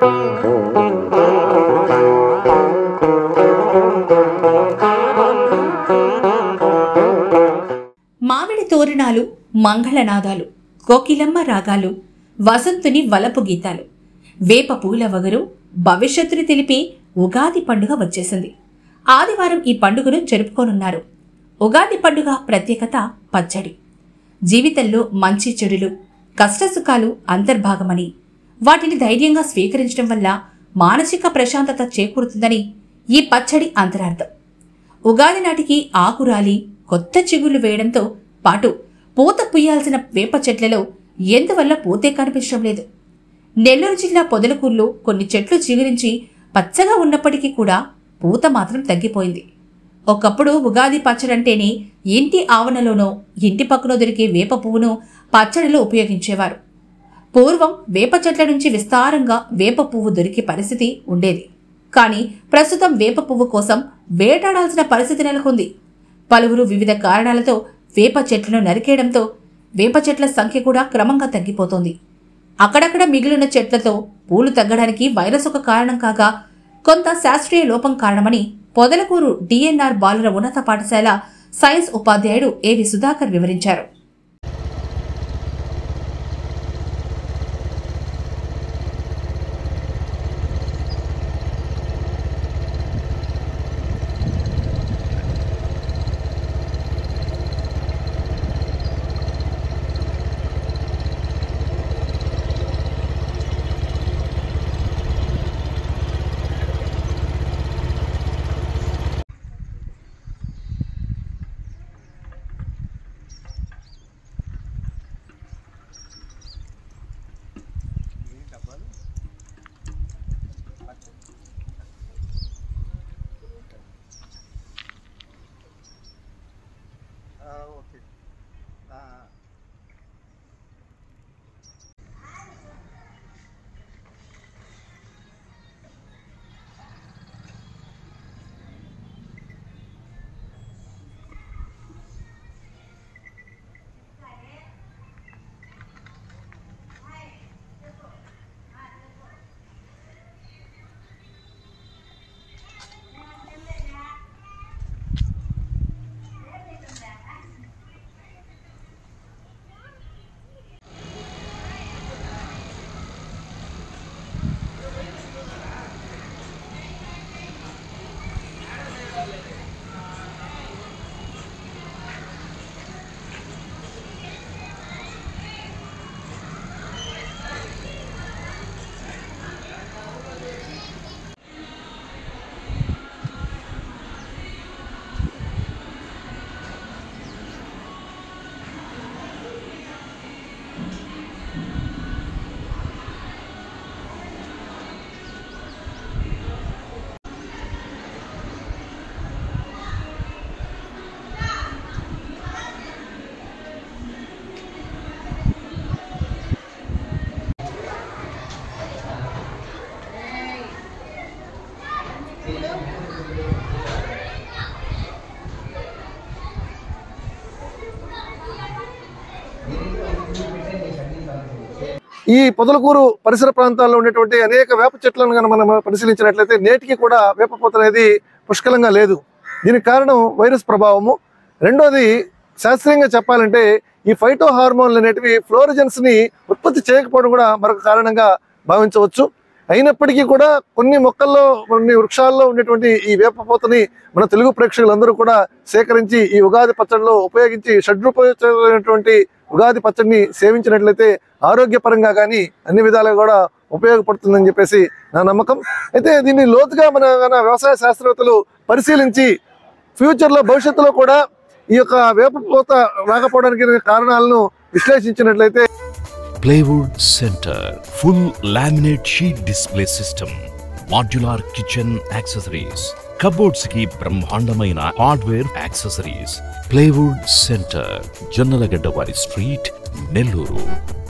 మామిడి తోరణాలు, మంగళనాదాలు, కోకిలమ్మ రాగాలు, వసంతుని వలపు గీతాలు, వేప పూల వగరు, భవిష్యత్తుని తెలిపి ఉగాది పండుగ వచ్చేసింది. ఆదివారం ఈ పండుగను జరుపుకోనున్నారు. ఉగాది పండుగ ప్రత్యేకత పచ్చడి. జీవితంలో మంచి చెడులు, కష్టసుఖాలు అంతర్భాగమని, వాటిని ధైర్యంగా స్వీకరించడం వల్ల మానసిక ప్రశాంతత చేకూరుతుందని ఈ పచ్చడి అంతరార్థం. ఉగాది నాటికి ఆకురాలి కొత్త చిగుళ్లు వేయడంతో పాటు పూత పుయ్యాల్సిన వేప చెట్లలో ఎందువల్ల పూతే కనిపించడం లేదు. నెల్లూరు జిల్లా పొదలకూరులో కొన్ని చెట్లు చిగురించి పచ్చగా ఉన్నప్పటికీ కూడా పూత మాత్రం తగ్గిపోయింది. ఒకప్పుడు ఉగాది పచ్చడంటేనే ఇంటి ఆవరణలోనో ఇంటి పక్కనో దొరికే వేప పువ్వును పచ్చడిలో ఉపయోగించేవారు. పూర్వం వేప చెట్ల నుంచి విస్తారంగా వేప పువ్వు దొరికే పరిస్థితి ఉండేది. కానీ ప్రస్తుతం వేప పువ్వు కోసం వేటాడాల్సిన పరిస్థితి నెలకొంది. పలువురు వివిధ కారణాలతో వేప చెట్లను నరికేయడంతో వేప చెట్ల సంఖ్య కూడా క్రమంగా తగ్గిపోతోంది. అక్కడక్కడ మిగిలిన చెట్లతో పూలు తగ్గడానికి వైరస్ ఒక కారణం కాగా కొంత శాస్త్రీయ లోపం కారణమని పొదలకూరు డిఎన్ఆర్ బాలుర ఉన్నత పాఠశాల సైన్స్ ఉపాధ్యాయుడు ఏవి సుధాకర్ వివరించారు. ఈ పొదలకూరు పరిసర ప్రాంతాల్లో ఉండేటువంటి అనేక వేప చెట్లను కనుక మనం పరిశీలించినట్లయితే నేటికి కూడా వేప పూత అనేది పుష్కలంగా లేదు. దీనికి కారణం వైరస్ ప్రభావము. రెండోది శాస్త్రీయంగా చెప్పాలంటే ఈ ఫైటో హార్మోన్లు అనేటివి ఫ్లోరిజన్స్ని ఉత్పత్తి చేయకపోవడం కూడా మరొక కారణంగా భావించవచ్చు. అయినప్పటికీ కూడా కొన్ని మొక్కల్లో కొన్ని వృక్షాల్లో ఉండేటువంటి ఈ వేప పూతని మన తెలుగు ప్రేక్షకులందరూ కూడా సేకరించి ఈ ఉగాది పచ్చడిలో ఉపయోగించి షడ్రూపమైనటువంటి ఉగాది పచ్చడిని సేవించినట్లయితే ఆరోగ్యపరంగా కానీ అన్ని విధాలుగా కూడా ఉపయోగపడుతుందని చెప్పేసి నా నమ్మకం. అయితే దీన్ని లోతుగా మన వ్యవసాయ శాస్త్రవేత్తలు పరిశీలించి ఫ్యూచర్లో భవిష్యత్తులో కూడా ఈ యొక్క వేప పూత రాకపోవడానికి కారణాలను విశ్లేషించినట్లయితే Plywood Center full laminate sheet display system, modular kitchen accessories, cupboards ki brahmandamaina hardware accessories. Plywood Center, Jannalagaddavari Street, Nelluru.